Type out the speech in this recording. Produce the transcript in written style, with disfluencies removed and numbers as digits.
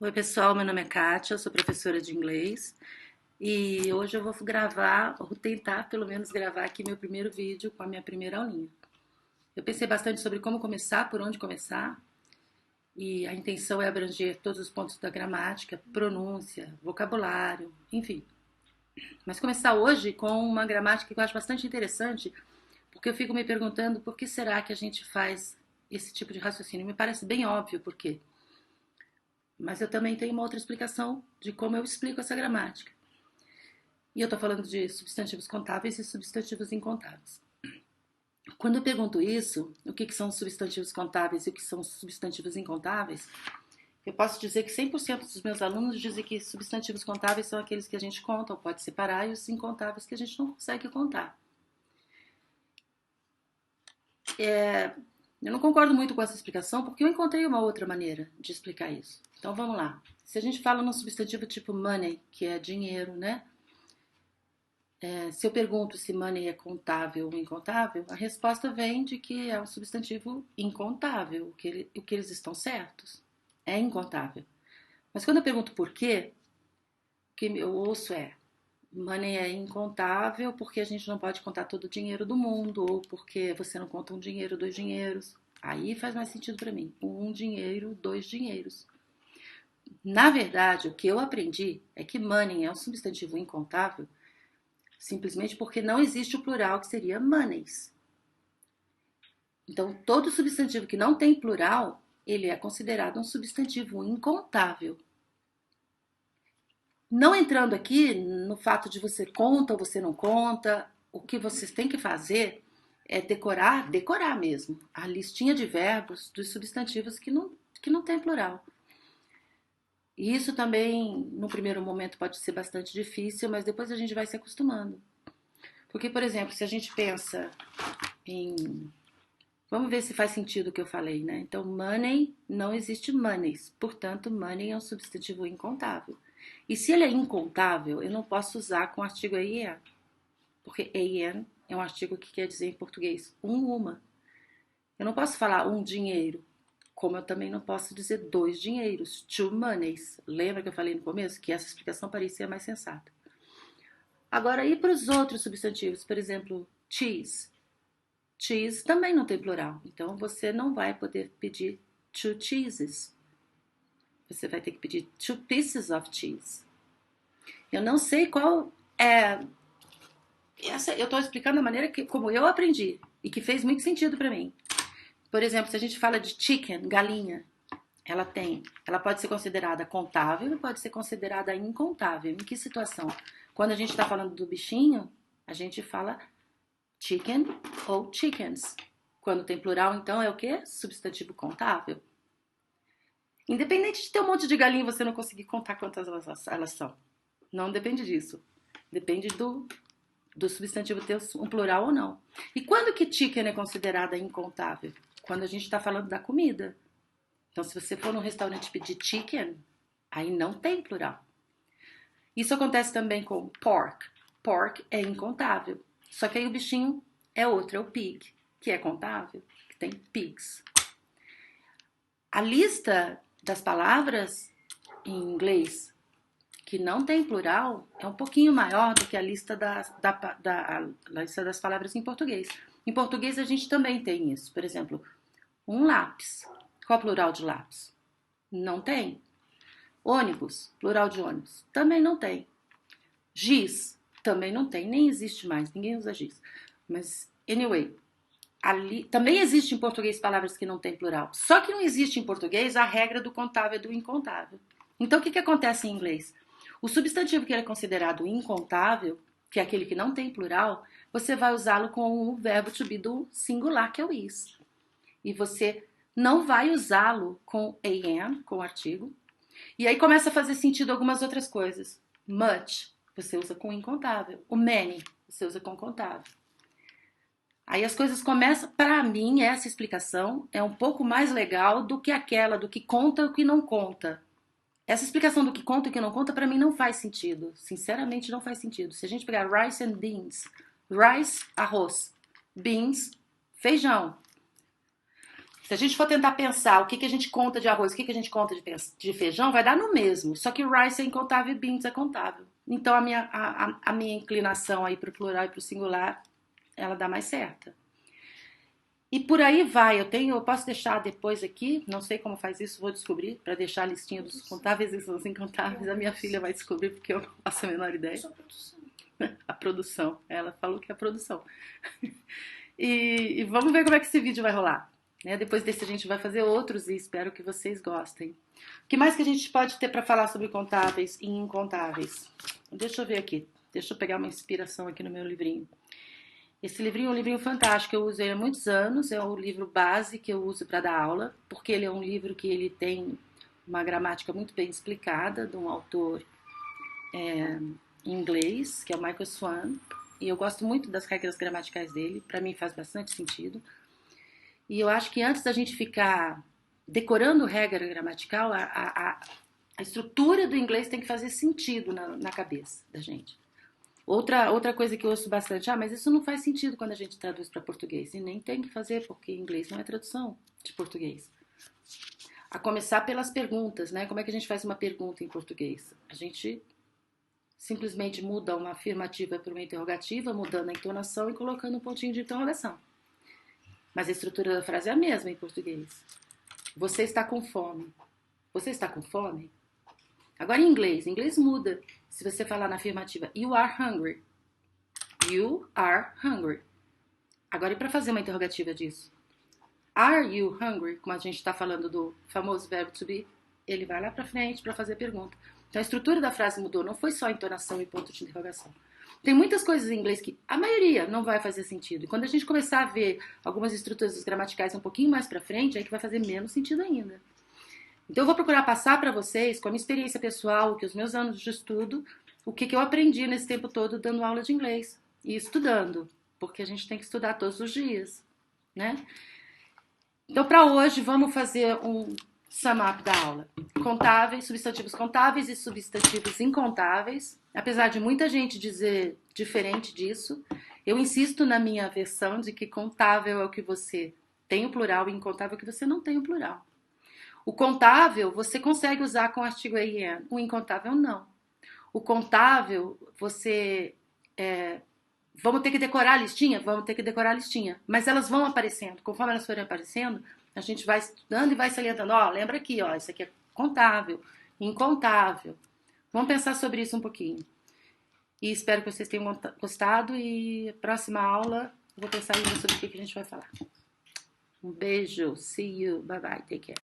Oi, pessoal, meu nome é Kátia, eu sou professora de inglês e hoje eu vou gravar, ou tentar pelo menos gravar aqui meu primeiro vídeo com a minha primeira aulinha. Eu pensei bastante sobre como começar, por onde começar, e a intenção é abranger todos os pontos da gramática, pronúncia, vocabulário, enfim. Mas começar hoje com uma gramática que eu acho bastante interessante, porque eu fico me perguntando por que será que a gente faz esse tipo de raciocínio. Me parece bem óbvio por quê. Mas eu também tenho uma outra explicação de como eu explico essa gramática. E eu estou falando de substantivos contáveis e substantivos incontáveis. Quando eu pergunto isso, o que são substantivos contáveis e o que são substantivos incontáveis, eu posso dizer que 100% dos meus alunos dizem que substantivos contáveis são aqueles que a gente conta ou pode separar e os incontáveis que a gente não consegue contar. Eu não concordo muito com essa explicação porque eu encontrei uma outra maneira de explicar isso. Então vamos lá. Se a gente fala num substantivo tipo money, que é dinheiro, né? Se eu pergunto se money é contável ou incontável, a resposta vem de que é um substantivo incontável, o que eles estão certos. É incontável. Mas quando eu pergunto por quê, o que eu ouço é money é incontável porque a gente não pode contar todo o dinheiro do mundo, ou porque você não conta um dinheiro, dois dinheiros. Aí faz mais sentido para mim. Um dinheiro, dois dinheiros. Na verdade, o que eu aprendi é que money é um substantivo incontável simplesmente porque não existe o plural que seria moneys. Então, todo substantivo que não tem plural, ele é considerado um substantivo incontável. Não entrando aqui no fato de você conta ou você não conta, o que vocês têm que fazer é decorar mesmo, a listinha de verbos dos substantivos que não tem plural. E isso também, no primeiro momento, pode ser bastante difícil, mas depois a gente vai se acostumando. Porque, por exemplo, se a gente pensa em. Vamos ver se faz sentido o que eu falei, né? Então, money não existe moneys, portanto, money é um substantivo incontável. E se ele é incontável, eu não posso usar com o artigo AN, porque AN é um artigo que quer dizer em português uma. Eu não posso falar um dinheiro, como eu também não posso dizer dois dinheiros, two moneys. Lembra que eu falei no começo que essa explicação parecia mais sensata? Agora, e para os outros substantivos? Por exemplo, cheese. Cheese também não tem plural, então você não vai poder pedir two cheeses. Você vai ter que pedir two pieces of cheese. Eu não sei qual é. Eu estou explicando a maneira como eu aprendi e que fez muito sentido para mim. Por exemplo, se a gente fala de chicken, galinha, ela pode ser considerada contável e pode ser considerada incontável. Em que situação? Quando a gente está falando do bichinho, a gente fala chicken ou chickens. Quando tem plural, então é o quê? Substantivo contável. Independente de ter um monte de galinha e você não conseguir contar quantas elas são. Não depende disso. Depende do substantivo ter um plural ou não. E quando que chicken é considerada incontável? Quando a gente está falando da comida. Então, se você for num restaurante pedir chicken, aí não tem plural. Isso acontece também com pork. Pork é incontável. Só que aí o bichinho é outro, é o pig, que é contável, que tem pigs. A lista das palavras em inglês que não tem plural é um pouquinho maior do que a lista lista das palavras em português. Em português a gente também tem isso. Por exemplo, um lápis. Qual é o plural de lápis? Não tem. Ônibus, plural de ônibus. Também não tem. Giz, também não tem. Nem existe mais, ninguém usa giz. Mas, anyway, ali, também existe em português palavras que não têm plural. Só que não existe em português a regra do contável e do incontável. Então, o que acontece em inglês? O substantivo que é considerado incontável, que é aquele que não tem plural, você vai usá-lo com o verbo to be do singular, que é o is. E você não vai usá-lo com am, com o artigo. E aí começa a fazer sentido algumas outras coisas. Much, você usa com incontável. O many, você usa com contável. Aí as coisas começam, para mim, essa explicação é um pouco mais legal do que aquela do que conta e o que não conta. Essa explicação do que conta e o que não conta, para mim, não faz sentido. Sinceramente, não faz sentido. Se a gente pegar rice and beans, rice, arroz, beans, feijão. Se a gente for tentar pensar o que a gente conta de arroz, o que a gente conta de feijão, vai dar no mesmo. Só que rice é incontável e beans é contável. Então a minha inclinação aí para o plural e para o singular, ela dá mais certa. E por aí vai. Eu posso deixar depois aqui, não sei como faz isso, vou descobrir, para deixar a listinha dos contáveis e dos incontáveis. A minha filha vai descobrir porque eu não faço a menor ideia. A produção. Ela falou que é a produção. E vamos ver como é que esse vídeo vai rolar. Né? Depois desse a gente vai fazer outros e espero que vocês gostem. O que mais que a gente pode ter para falar sobre contáveis e incontáveis? Deixa eu ver aqui. Deixa eu pegar uma inspiração aqui no meu livrinho. Esse livrinho é um livrinho fantástico, eu uso ele há muitos anos, é o livro base que eu uso para dar aula, porque ele é um livro que ele tem uma gramática muito bem explicada, de um autor em inglês, que é o Michael Swan, e eu gosto muito das regras gramaticais dele, para mim faz bastante sentido. E eu acho que antes da gente ficar decorando regra gramatical, a estrutura do inglês tem que fazer sentido na cabeça da gente. Outra coisa que eu ouço bastante, mas isso não faz sentido quando a gente traduz para português. E nem tem que fazer, porque inglês não é tradução de português. A começar pelas perguntas, né? Como é que a gente faz uma pergunta em português? A gente simplesmente muda uma afirmativa para uma interrogativa, mudando a entonação e colocando um pontinho de interrogação. Mas a estrutura da frase é a mesma em português. Você está com fome. Você está com fome? Agora em inglês muda. Se você falar na afirmativa, you are hungry. You are hungry. Agora e para fazer uma interrogativa disso? Are you hungry? Como a gente está falando do famoso verbo to be, ele vai lá para frente para fazer a pergunta. Então a estrutura da frase mudou, não foi só entonação e ponto de interrogação. Tem muitas coisas em inglês que a maioria não vai fazer sentido. E quando a gente começar a ver algumas estruturas gramaticais um pouquinho mais para frente, é que vai fazer menos sentido ainda. Então eu vou procurar passar para vocês, com a minha experiência pessoal, que os meus anos de estudo, o que eu aprendi nesse tempo todo dando aula de inglês e estudando, porque a gente tem que estudar todos os dias, né? Então para hoje vamos fazer um sum up da aula. Contáveis, substantivos contáveis e substantivos incontáveis. Apesar de muita gente dizer diferente disso, eu insisto na minha versão de que contável é o que você tem o plural e incontável é o que você não tem o plural. O contável você consegue usar com o artigo AN, o incontável não. O contável você... vamos ter que decorar a listinha? Vamos ter que decorar a listinha. Mas elas vão aparecendo. Conforme elas forem aparecendo, a gente vai estudando e vai salientando. Lembra aqui, isso aqui é contável, incontável. Vamos pensar sobre isso um pouquinho. E espero que vocês tenham gostado. E próxima aula, eu vou pensar ainda sobre o que a gente vai falar. Um beijo. See you. Bye bye. Take care.